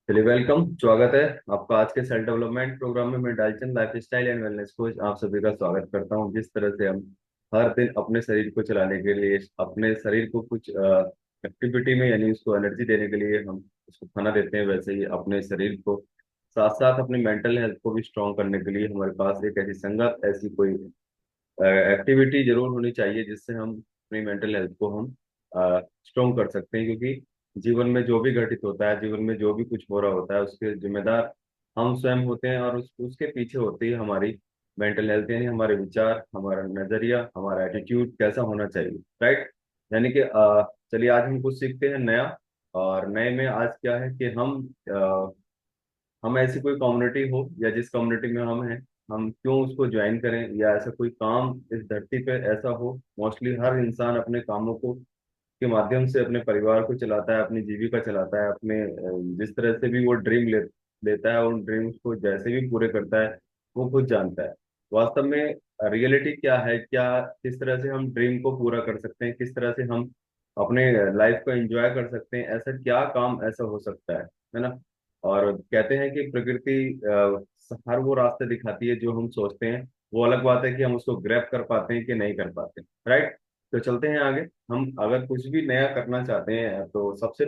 चलिए, वेलकम, स्वागत है आपका आज के सेल्फ डेवलपमेंट प्रोग्राम में। मैं Dalchand life style and wellness coach आप सभी का स्वागत करता हूं। जिस तरह से हम हर दिन अपने शरीर को चलाने के लिए, अपने शरीर को कुछ एक्टिविटी में यानी उसको एनर्जी देने के लिए हम उसको खाना देते हैं, वैसे ही अपने शरीर को साथ साथ अपनी मेंटल हेल्थ को भी स्ट्रॉन्ग करने के लिए हमारे पास एक ऐसी संगत, ऐसी कोई एक्टिविटी जरूर होनी चाहिए जिससे हम अपनी मेंटल हेल्थ को हम स्ट्रॉन्ग कर सकते हैं। क्योंकि जीवन में जो भी घटित होता है, जीवन में जो भी कुछ हो रहा होता है, उसके जिम्मेदार हम स्वयं होते हैं। और उसके पीछे होती है हमारी मेंटल हेल्थ, यानी हमारे विचार, हमारा नजरिया, हमारा एटीट्यूड कैसा होना चाहिए। राइट। यानी कि चलिए आज हम कुछ सीखते हैं नया। और नए में आज क्या है कि हम ऐसी कोई कम्युनिटी हो या जिस कम्युनिटी में हम हैं, हम क्यों उसको ज्वाइन करें, या ऐसा कोई काम इस धरती पे ऐसा हो। मोस्टली हर इंसान अपने कामों को के माध्यम से अपने परिवार को चलाता है, अपनी जीविका चलाता है, अपने जिस तरह से भी वो लेता है, उन ड्रीम्स को जैसे भी पूरे करता है वो खुद जानता है। वास्तव में रियलिटी क्या है, क्या किस तरह से हम ड्रीम को पूरा कर सकते हैं, किस तरह से हम अपने लाइफ को एंजॉय कर सकते हैं, ऐसा क्या काम ऐसा हो सकता है ना। और कहते हैं कि प्रकृति हर वो रास्ते दिखाती है जो हम सोचते हैं। वो अलग बात है कि हम उसको ग्रैब कर पाते हैं कि नहीं कर पाते। राइट। तो चलते हैं आगे। हम अगर कुछ भी नया करना चाहते हैं तो सबसे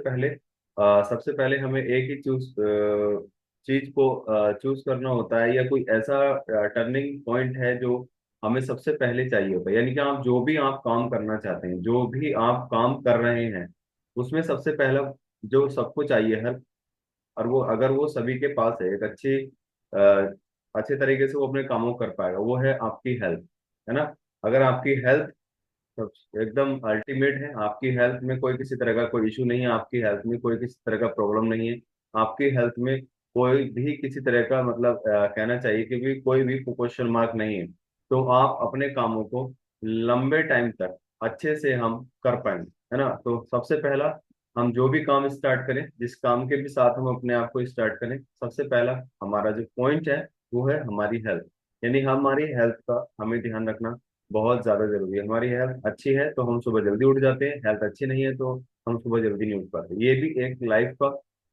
पहले हमें एक ही चीज को चूज करना होता है, या कोई ऐसा टर्निंग पॉइंट है जो हमें सबसे पहले चाहिए होता है। यानी कि आप जो भी आप काम करना चाहते हैं, जो भी आप काम कर रहे हैं, उसमें सबसे पहला जो सबको चाहिए हर, और वो अगर वो सभी के पास है, एक अच्छे तरीके से वो अपने कामों को कर पाएगा, वो है आपकी हेल्थ। है ना। अगर आपकी हेल्थ एकदम अल्टीमेट है, आपकी हेल्थ में कोई किसी तरह का कोई इशू नहीं है, आपकी हेल्थ में कोई किसी तरह का प्रॉब्लम नहीं है, आपकी हेल्थ में कोई भी किसी तरह का मतलब कहना चाहिए कि भी कोई भी क्वेश्चन मार्क नहीं है, तो आप अपने कामों को लंबे टाइम तक अच्छे से हम कर पाएंगे। है ना। तो सबसे पहला, हम जो भी काम स्टार्ट करें, जिस काम के भी साथ हम अपने आप को स्टार्ट करें, सबसे पहला हमारा जो पॉइंट है वो है हमारी हेल्थ। यानी हमारी हेल्थ का हमें ध्यान रखना बहुत ज्यादा जरूरी है। हमारी हेल्थ अच्छी है तो हम सुबह जल्दी उठ जाते हैं, हेल्थ अच्छी नहीं है तो हम सुबह जल्दी नहीं उठ पाते। ये भी एक लाइफ का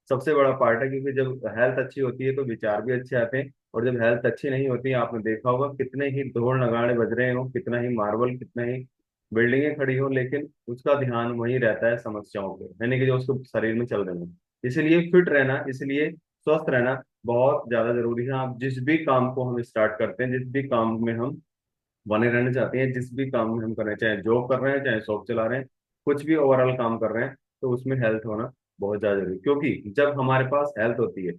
सबसे बड़ा पार्ट है, क्योंकि जब हेल्थ अच्छी होती है तो विचार भी अच्छे आते हैं। और जब हेल्थ अच्छी नहीं होती है, आपने देखा होगा कितने ही ढोल नगाड़े बज रहे हो, कितना ही मार्बल, कितना ही बिल्डिंगें खड़ी हो, लेकिन उसका ध्यान वहीं रहता है समस्याओं पे, यानी कि जो उसको शरीर में चल रही है। इसलिए फिट रहना, इसलिए स्वस्थ रहना बहुत ज्यादा जरूरी है। आप जिस भी काम को हम स्टार्ट करते हैं, जिस भी काम में हम बने रहना चाहते हैं, जिस भी काम में हम कर रहे हैं, चाहे जॉब कर रहे हैं, चाहे शॉप चला रहे हैं, कुछ भी ओवरऑल काम कर रहे हैं, तो उसमें हेल्थ होना बहुत ज्यादा जरूरी है। क्योंकि जब हमारे पास हेल्थ होती है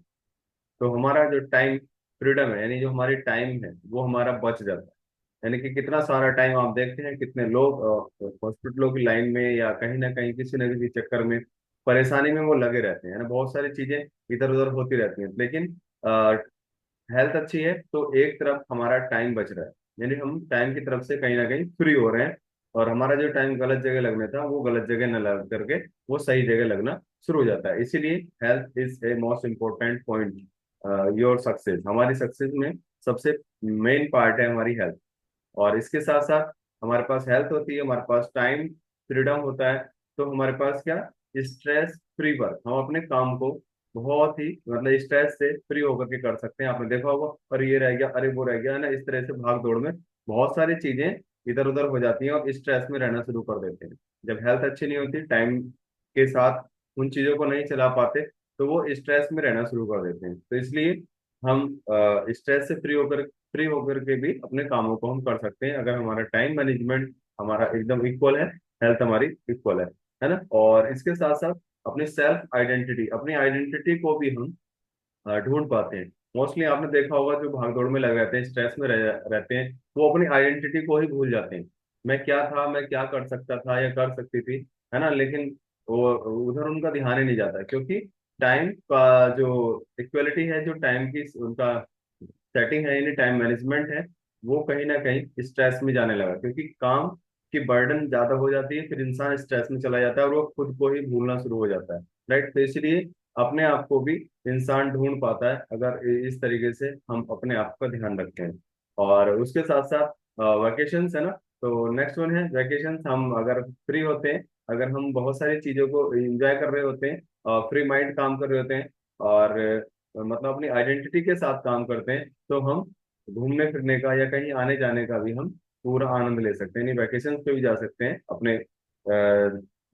तो हमारा जो टाइम फ्रीडम है, यानी जो हमारी टाइम है वो हमारा बच जाता है। यानी कि कितना सारा टाइम आप देखते हैं, कितने लोग हॉस्पिटलों की लाइन में या कहीं ना कहीं किसी न किसी चक्कर में परेशानी में वो लगे रहते हैं ना। बहुत सारी चीजें इधर उधर होती रहती हैं, लेकिन हेल्थ अच्छी है तो एक तरफ हमारा टाइम बच रहा है, यानी हम टाइम की तरफ से कहीं ना कहीं फ्री हो रहे हैं। और हमारा जो टाइम गलत जगह लगना था वो गलत जगह न लग करके वो सही जगह लगना शुरू हो जाता है। इसीलिए health is a most important point your success. हमारी सक्सेस में सबसे मेन पार्ट है हमारी हेल्थ। और इसके साथ साथ हमारे पास हेल्थ होती है, हमारे पास टाइम फ्रीडम होता है, तो हमारे पास क्या, स्ट्रेस फ्री वर्क, हम अपने काम को बहुत ही मतलब स्ट्रेस से फ्री होकर के कर सकते हैं। आपने देखा होगा, अरे ये रह गया, अरे वो रह गया, है ना। इस तरह से भाग दौड़ में बहुत सारी चीजें इधर उधर हो जाती हैं और स्ट्रेस में रहना शुरू कर देते हैं। जब हेल्थ अच्छी नहीं होती, टाइम के साथ उन चीजों को नहीं चला पाते, तो वो स्ट्रेस में रहना शुरू कर देते हैं। तो इसलिए हम स्ट्रेस से फ्री होकर के भी अपने कामों को हम कर सकते हैं, अगर हमारा टाइम मैनेजमेंट हमारा एकदम इक्वल है, हेल्थ हमारी इक्वल है ना। और इसके साथ साथ अपनी सेल्फ आइडेंटिटी, अपनी आइडेंटिटी को भी हम ढूंढ पाते हैं। मोस्टली आपने देखा होगा जो भागदौड़ में लगे रहते हैं, स्ट्रेस में रहते हैं, वो अपनी आइडेंटिटी को ही भूल जाते हैं। मैं क्या था, मैं क्या कर सकता था या कर सकती थी, है ना। लेकिन वो उधर उनका ध्यान ही नहीं जाता, क्योंकि टाइम का जो इक्वलिटी है, जो टाइम की उनका सेटिंग है, यानी टाइम मैनेजमेंट है, वो कहीं ना कहीं स्ट्रेस में जाने लगा, क्योंकि काम की बर्डन ज्यादा हो जाती है, फिर इंसान स्ट्रेस में चला जाता है और वो खुद को ही भूलना शुरू हो जाता है। राइट। तो इसलिए अपने आप को भी इंसान ढूंढ पाता है अगर इस तरीके से हम अपने आप का ध्यान रखते हैं। और उसके साथ साथ वैकेशंस है ना। तो नेक्स्ट वन है वैकेशंस। हम अगर फ्री होते हैं, अगर हम बहुत सारी चीजों को एंजॉय कर रहे होते हैं, फ्री माइंड काम कर रहे होते हैं, और मतलब अपनी आइडेंटिटी के साथ काम करते हैं, तो हम घूमने फिरने का या कहीं आने जाने का भी हम पूरा आनंद ले सकते हैं। नहीं, वैकेशन पे भी जा सकते हैं अपने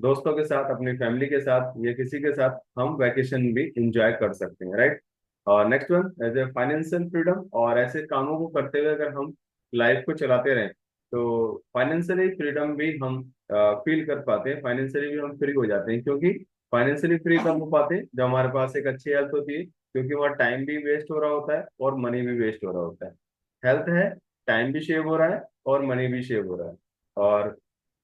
दोस्तों के साथ, अपनी फैमिली के साथ या किसी के साथ हम वैकेशन भी इंजॉय कर सकते हैं, राइट। और next one as a financial freedom. और ऐसे कामों को करते हुए अगर हम लाइफ को चलाते रहें तो फाइनेंशियली फ्रीडम भी हम फील कर पाते हैं, फाइनेंशियली भी हम फ्री हो जाते हैं। क्योंकि फाइनेंशियली फ्री कब हो पाते हैं, जब हमारे पास एक अच्छी हेल्थ होती है, क्योंकि वहाँ टाइम भी वेस्ट हो रहा होता है और मनी भी वेस्ट हो रहा होता है। हेल्थ है, टाइम भी सेव हो रहा है और मनी भी सेव हो रहा है। और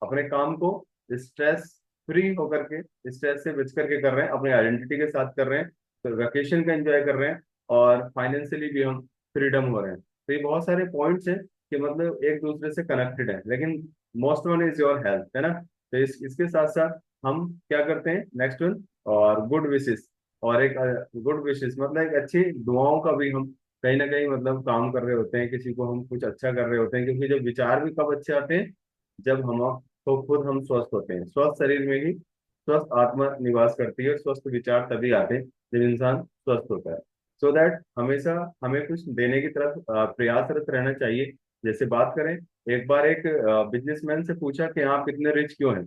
अपने काम को स्ट्रेस फ्री होकर के, स्ट्रेस से बच करके कर रहे हैं, अपने आइडेंटिटी के साथ कर रहे हैं, तो वेकेशन का एंजॉय कर रहे हैं और फाइनेंशियली भी हम फ्रीडम हो रहे हैं। तो ये बहुत सारे पॉइंट्स हैं कि मतलब एक दूसरे से कनेक्टेड है, लेकिन most one is your health, है ना। तो इसके साथ साथ हम क्या करते हैं, नेक्स्ट वन, और गुड विशेस। और एक गुड विशेस मतलब एक अच्छी दुआओं का भी हम कहीं ना कहीं मतलब काम कर रहे होते हैं, किसी को हम कुछ अच्छा कर रहे होते हैं। क्योंकि जब विचार भी कब अच्छे आते हैं, जब हम तो खुद हम स्वस्थ होते हैं। स्वस्थ शरीर में ही स्वस्थ आत्मा निवास करती है, स्वस्थ विचार तभी आते हैं जब इंसान स्वस्थ होता है। सो दैट हमेशा हमें कुछ देने की तरफ प्रयासरत रहना चाहिए। जैसे बात करें, एक बार एक बिजनेसमैन से पूछा कि आप इतने रिच क्यों हैं,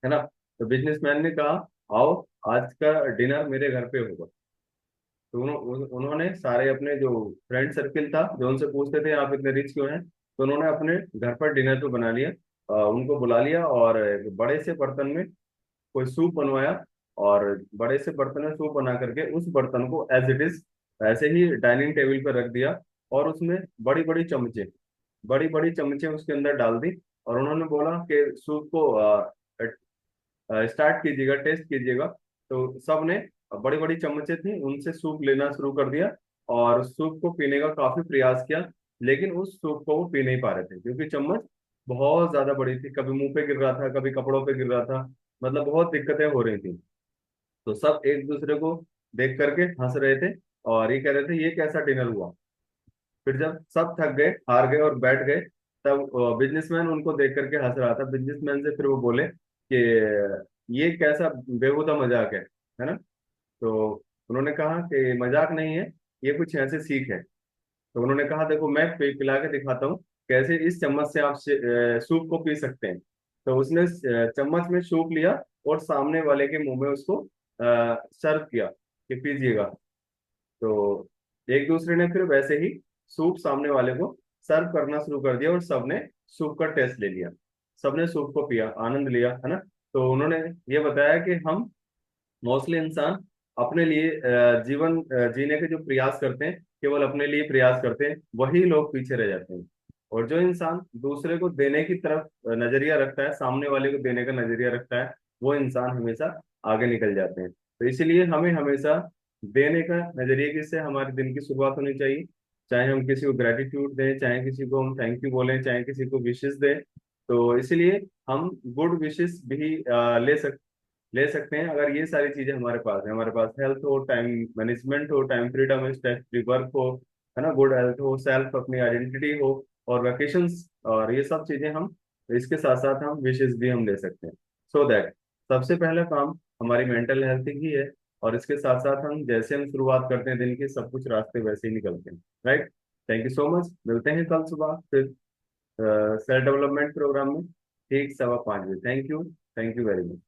है ना। तो बिजनेसमैन ने कहा, आओ आज का डिनर मेरे घर पे होगा। तो उन्होंने सारे अपने जो फ्रेंड सर्किल था, जो उनसे पूछते थे आप इतने रिच क्यों हैं, तो उन्होंने अपने घर पर डिनर तो बना लिया, उनको बुला लिया और एक बड़े से बर्तन में कोई सूप बनवाया। और बड़े से बर्तन में सूप बना करके उस बर्तन को एज इट इज ऐसे ही डाइनिंग टेबल पर रख दिया। और उसमें बड़ी बड़ी चमचे उसके अंदर डाल दी। और उन्होंने बोला कि सूप को स्टार्ट कीजिएगा, टेस्ट कीजिएगा। तो सब ने, बड़ी बड़ी चम्मचें थी, उनसे सूप लेना शुरू कर दिया और सूप को पीने का काफी प्रयास किया। लेकिन उस सूप को वो पी नहीं पा रहे थे, क्योंकि चम्मच बहुत ज्यादा बड़ी थी, कभी मुंह पे गिर रहा था, कभी कपड़ों पे गिर रहा था, मतलब बहुत दिक्कतें हो रही थी। तो सब एक दूसरे को देख करके हंस रहे थे और ये कह रहे थे ये कैसा डिनर हुआ। फिर जब सब थक गए, हार गए और बैठ गए, तब बिजनेसमैन उनको देख करके हंस रहा था। बिजनेसमैन से फिर वो बोले कि ये कैसा बेहुदा मजाक है ना। तो उन्होंने कहा कि मजाक नहीं है, ये कुछ ऐसे सीख है। तो उन्होंने कहा देखो मैं पिला के दिखाता हूँ कैसे इस चम्मच से आप सूप को पी सकते हैं। तो उसने चम्मच में सूप लिया और सामने वाले के मुंह में उसको सर्व किया कि पीजिएगा। तो एक दूसरे ने फिर वैसे ही सूप सामने वाले को सर्व करना शुरू कर दिया और सबने सूप का टेस्ट ले लिया, सबने सूप को पिया, आनंद लिया, है ना। तो उन्होंने ये बताया कि हम मोस्टली इंसान अपने लिए जीवन जीने के जो प्रयास करते हैं, केवल अपने लिए प्रयास करते हैं, वही लोग पीछे रह जाते हैं। और जो इंसान दूसरे को देने की तरफ नजरिया रखता है, सामने वाले को देने का नजरिया रखता है, वो इंसान हमेशा आगे निकल जाते हैं। तो इसीलिए हमें हमेशा देने का नजरिए की से हमारे दिन की शुरुआत होनी चाहिए। चाहे हम किसी को ग्रेटिट्यूड दें, चाहे किसी को हम थैंक यू बोलें, चाहे किसी को विशेष दें। तो इसीलिए हम गुड विशेष भी ले सकते हैं अगर ये सारी चीजें हमारे पास है। हमारे पास हेल्थ हो, टाइम मैनेजमेंट हो, टाइम फ्रीडम हो, स्ट्रेस फ्री वर्क हो, है ना, गुड हेल्थ हो, सेल्फ अपनी आइडेंटिटी हो और वैकेशंस, और ये सब चीजें हम इसके साथ साथ हम विशेष भी हम ले सकते हैं। सो दैट सबसे पहला काम हमारी मेंटल हेल्थ ही है। और इसके साथ साथ हम जैसे हम शुरुआत करते हैं दिन की, सब कुछ रास्ते वैसे ही निकलते हैं, right. Thank you so much, मिलते हैं कल सुबह फिर सेल्फ डेवलपमेंट प्रोग्राम में, ठीक 5:15 बजे। Thank you, thank you very much.